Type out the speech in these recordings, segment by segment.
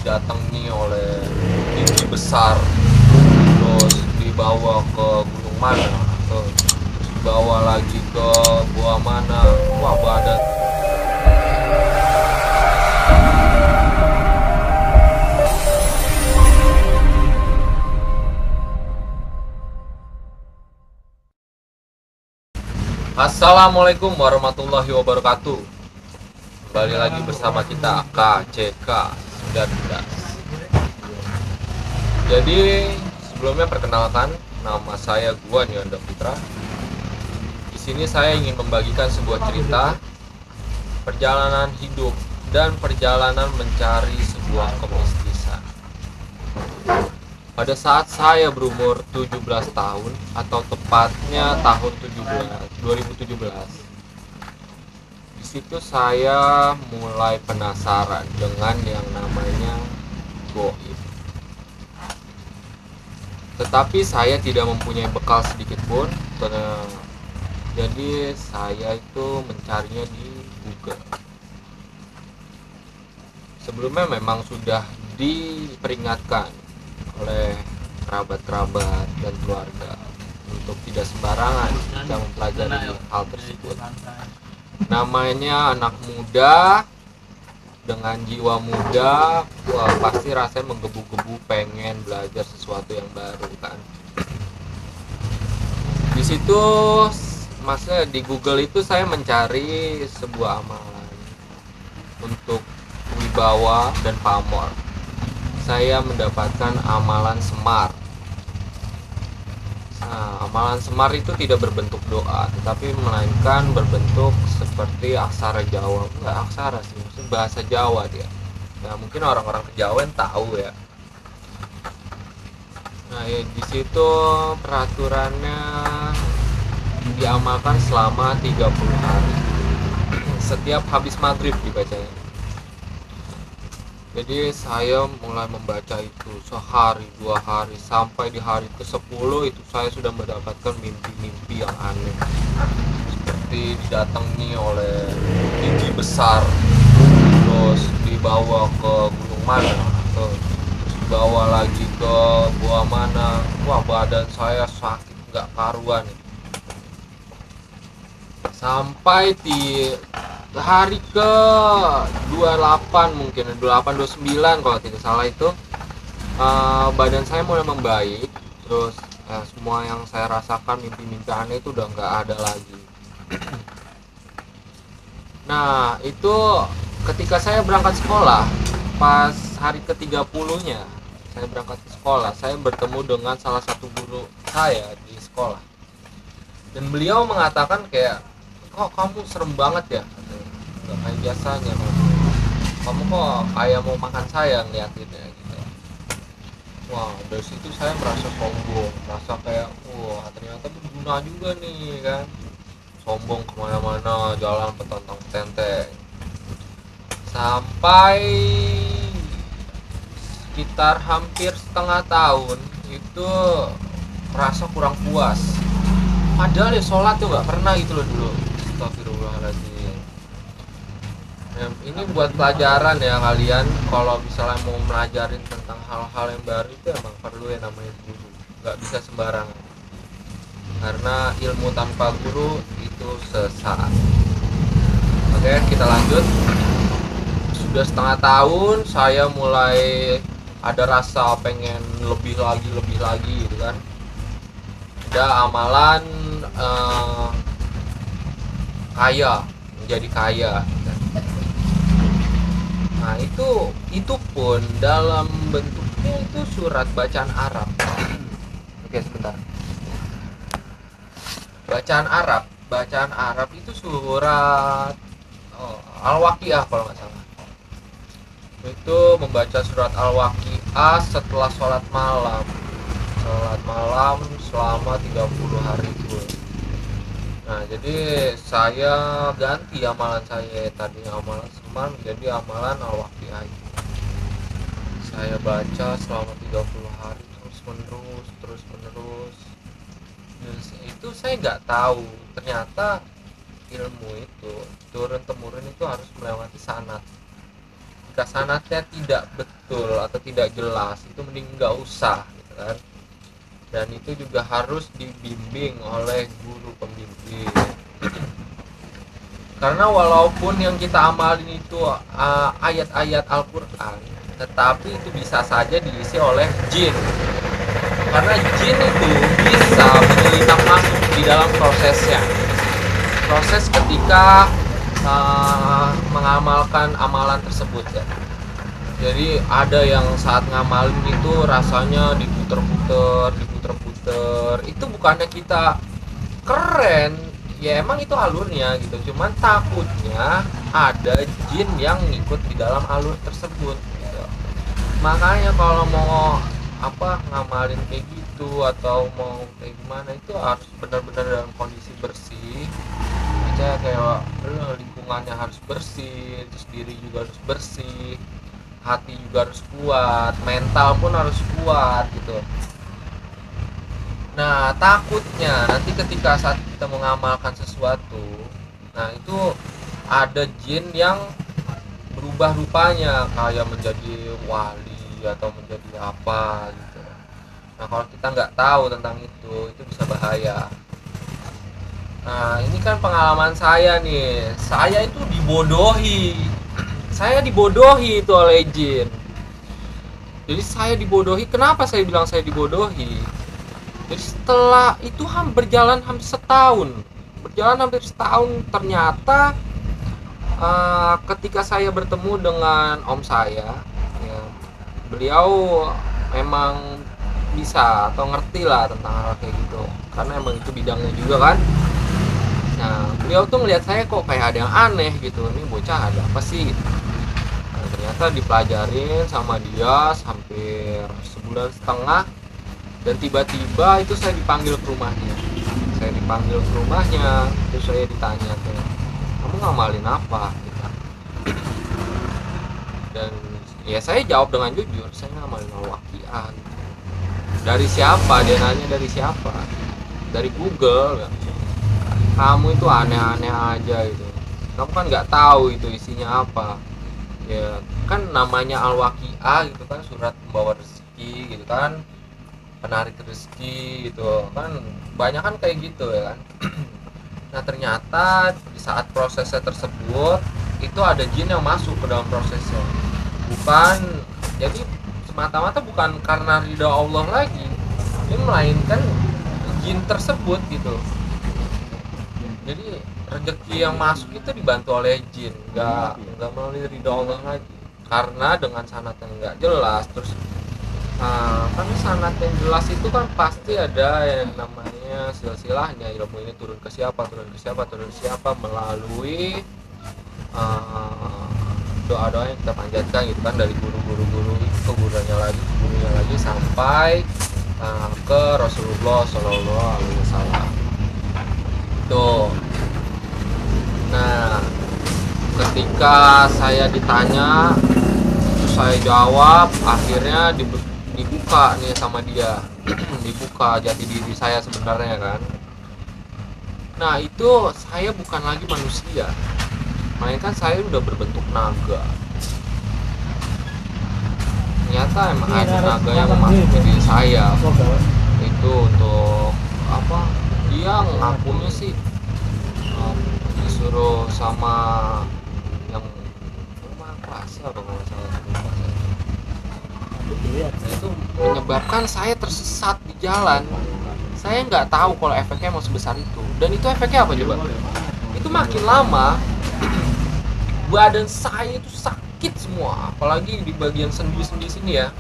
didatangi oleh mimpi besar, terus dibawa ke gunung mana, terus dibawa lagi ke gua mana. Wah, badan. Assalamualaikum warahmatullahi wabarakatuh. Kembali lagi bersama kita KCK 19. Jadi sebelumnya perkenalkan, nama saya Guan Yonda Putra. Di sini saya ingin membagikan sebuah cerita perjalanan hidup dan perjalanan mencari sebuah kemistisan. Pada saat saya berumur 17 tahun atau tepatnya tahun 2017, di situ saya mulai penasaran dengan yang namanya goib. Tetapi saya tidak mempunyai bekal sedikit pun, jadi saya itu mencarinya di Google. Sebelumnya memang sudah diperingatkan oleh kerabat-kerabat dan keluarga untuk tidak sembarangan jika mempelajari hal tersebut. Namanya anak muda dengan jiwa muda, wah pasti rasanya menggebu-gebu pengen belajar sesuatu yang baru kan. Di situ maksudnya di Google itu saya mencari sebuah amalan untuk wibawa dan pamor. Saya mendapatkan amalan semar. Nah, amalan semar itu tidak berbentuk doa, tetapi melainkan berbentuk seperti aksara Jawa. Enggak aksara sih, maksudnya bahasa Jawa dia. Nah, mungkin orang-orang Kejawen tahu ya. Nah, ya di situ peraturannya diamalkan selama 30 hari. Setiap habis maghrib dibacanya. Jadi saya mulai membaca itu sehari, 2 hari, sampai di hari ke-10 itu saya sudah mendapatkan mimpi-mimpi yang aneh. Seperti didatangi oleh mimpi besar, terus dibawa ke gunung mana, terus dibawa lagi ke gua mana. Wah, badan saya sakit nggak karuan. Sampai di hari ke 28 mungkin 28 29 kalau tidak salah itu badan saya mulai membaik, terus semua yang saya rasakan mimpi-mimpi aneh itu udah nggak ada lagi. Nah itu ketika saya berangkat sekolah, pas hari ke-30-nya saya berangkat ke sekolah, saya bertemu dengan salah satu guru saya di sekolah, dan beliau mengatakan kayak, kok kamu serem banget ya, nggak kayak biasanya, kamu kok kayak mau makan saya ngeliatinnya gitu. Wah, dari situ saya merasa sombong, merasa kayak wah ternyata berguna juga nih kan. Sombong kemana-mana, jalan petantang tenteng. Sampai sekitar hampir setengah tahun itu merasa kurang puas, padahal ya sholat tuh nggak pernah gitu loh dulu. Astagfirullahaladzim. Ini buat pelajaran ya kalian, kalau misalnya mau melajarin tentang hal-hal yang baru itu emang perlu ya namanya guru, nggak bisa sembarangan, karena ilmu tanpa guru itu sesat. Oke, kita lanjut. Sudah setengah tahun saya mulai ada rasa pengen lebih lagi gitu kan. Ada amalan kaya, menjadi kaya. Nah itu pun dalam bentuknya itu surat bacaan Arab. Oke sebentar. Bacaan Arab itu surat Al-Waqiah kalau nggak salah. Itu membaca surat Al-Waqiah setelah sholat malam selama 30 hari itu. Nah jadi saya ganti amalan saya, tadinya amalan semar menjadi amalan Al-Waqiah. Saya baca selama 30 hari terus menerus. Itu saya nggak tahu ternyata ilmu itu turun temurun itu harus melewati sanad. ketika sanatnya tidak betul atau tidak jelas, itu mending nggak usah gitu kan. Dan itu juga harus dibimbing oleh guru pembimbing. Karena walaupun yang kita amalin itu ayat-ayat Al-Quran, tetapi itu bisa saja diisi oleh jin. Karena jin itu bisa menyelinap masuk di dalam prosesnya. Proses ketika mengamalkan amalan tersebut ya. Jadi ada yang saat ngamalin itu rasanya diputer-puter. Itu bukannya kita keren, ya emang itu alurnya gitu. Cuman takutnya ada jin yang ngikut di dalam alur tersebut gitu. Makanya kalau mau ngamalin kayak gitu atau mau kayak gimana, itu harus benar-benar dalam kondisi bersih. Misalnya kayak lingkungannya harus bersih, terus diri juga harus bersih, hati juga harus kuat, mental pun harus kuat gitu. Nah, takutnya nanti ketika saat kita mengamalkan sesuatu, nah itu ada jin yang berubah rupanya, kayak menjadi wali atau menjadi apa gitu. Nah, kalau kita nggak tahu tentang itu bisa bahaya. Nah, ini kan pengalaman saya nih. Saya itu dibodohi. Saya dibodohi itu oleh jin. Jadi saya dibodohi. Kenapa saya bilang saya dibodohi? Jadi setelah itu berjalan hampir setahun. Ternyata ketika saya bertemu dengan om saya, ya, beliau memang bisa atau ngerti lah tentang hal kayak gitu, karena emang itu bidangnya juga kan. Nah, beliau tuh ngeliat saya kok kayak ada yang aneh gitu, ini bocah ada apa sih gitu. Nah, ternyata dipelajarin sama dia hampir sebulan setengah, dan tiba-tiba itu saya dipanggil ke rumahnya. Terus saya ditanya kayak, kamu ngamalin apa gitu. Dan ya saya jawab dengan jujur, saya ngamalin al-waqiah. Dari siapa? Dia nanya dari siapa? Dari Google. Kamu itu aneh-aneh aja gitu. Kamu kan nggak tahu itu isinya apa. Ya kan namanya al-waqiah gitu kan, surat pembawa rezeki gitu kan, penarik rezeki gitu kan, banyak kan kayak gitu ya kan. Nah, ternyata di saat prosesnya tersebut itu ada jin yang masuk ke dalam prosesnya. Jadi semata-mata bukan karena ridha Allah lagi, ini melainkan jin tersebut gitu. Jadi rezeki yang masuk itu dibantu oleh jin, nggak melalui ridha Allah lagi. Karena dengan sanad yang nggak jelas, terus kan sanad yang jelas itu kan pasti ada yang namanya silsilahnya, ilmu ini turun ke siapa melalui doa-doa yang kita panjatkan gitu kan, dari guru-guru itu gurunya lagi sampai ke Rasulullah Shallallahu Alaihi Wasallam. Tuh. Nah, ketika saya ditanya, terus saya jawab, akhirnya dibuka nih sama dia. Dibuka jati diri saya sebenarnya kan. Nah, itu saya bukan lagi manusia, melainkan saya udah berbentuk naga. Ternyata emang ada naga yang memasuki diri saya. Itu untuk apa? Dia ngakunya sih disuruh sama yang rumah kuasa atau nggak salah. Nah, itu menyebabkan saya tersesat di jalan. Saya nggak tahu kalau efeknya mau sebesar itu. Dan itu efeknya apa coba? Itu makin lama badan saya itu sakit semua, apalagi di bagian sendi-sendi sini ya.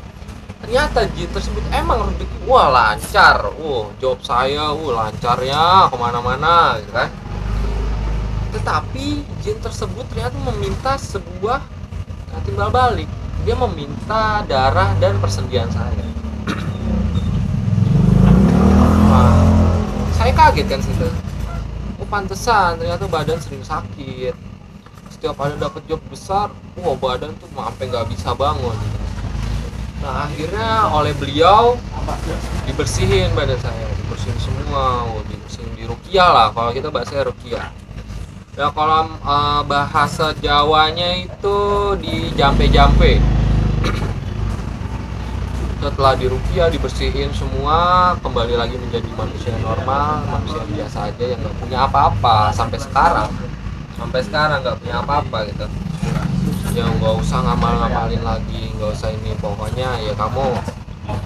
Ternyata jin tersebut emang rezeki, wah lancar, job saya, lancarnya kemana-mana gitu kan. Tetapi jin tersebut ternyata meminta sebuah timbal balik. Dia meminta darah dan persendian saya. Nah, saya kaget kan situ. Pantesan ternyata badan sering sakit. Setiap ada dapat job besar, badan tuh sampai nggak bisa bangun. Nah, akhirnya oleh beliau dibersihin badan saya, dibersihin semua, dibersihin di ruqyah lah, kalau kita bahasanya ruqyah. Ya kalau bahasa Jawanya itu di jampe-jampe. Setelah diruqyah, dibersihin semua, kembali lagi menjadi manusia normal, manusia biasa aja yang nggak punya apa-apa sampai sekarang. Sampai sekarang nggak punya apa-apa gitu. Ya nggak usah ngamal-ngamalin lagi, nggak usah ini, pokoknya ya kamu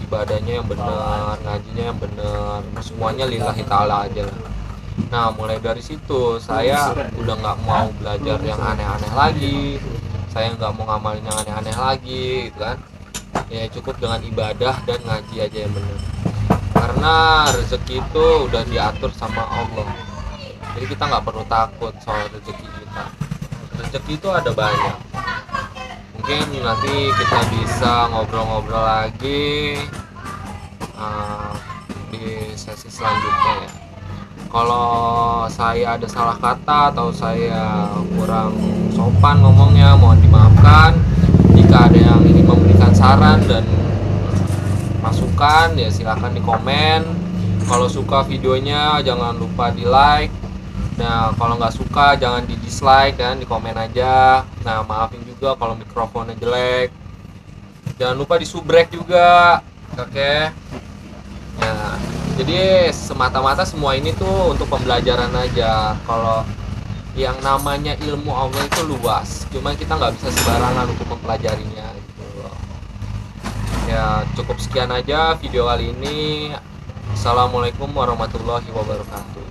ibadahnya yang benar, ngajinya yang benar, semuanya lillahi ta'ala aja lah. Nah mulai dari situ saya udah nggak mau belajar yang aneh-aneh lagi, saya nggak mau ngamalin yang aneh-aneh lagi gitu kan. Ya cukup dengan ibadah dan ngaji aja yang benar, karena rezeki itu udah diatur sama Allah, jadi kita nggak perlu takut soal rezeki kita. Rezeki itu ada banyak. Mungkin nanti kita bisa ngobrol-ngobrol lagi uh, di sesi selanjutnya ya. Kalau saya ada salah kata atau saya kurang sopan ngomongnya, mohon dimaafkan. Jika ada yang ingin memberikan saran dan masukan ya silahkan di komen. Kalau suka videonya jangan lupa di like. Nah kalau nggak suka jangan di dislike kan, di komen aja. Nah maafin juga kalau mikrofonnya jelek. Jangan lupa di subrek juga, oke. Nah jadi semata-mata semua ini tuh untuk pembelajaran aja. Kalau yang namanya ilmu Allah itu luas, cuma kita nggak bisa sembarangan untuk mempelajarinya gitu loh. Ya cukup sekian aja video kali ini. Assalamualaikum warahmatullahi wabarakatuh.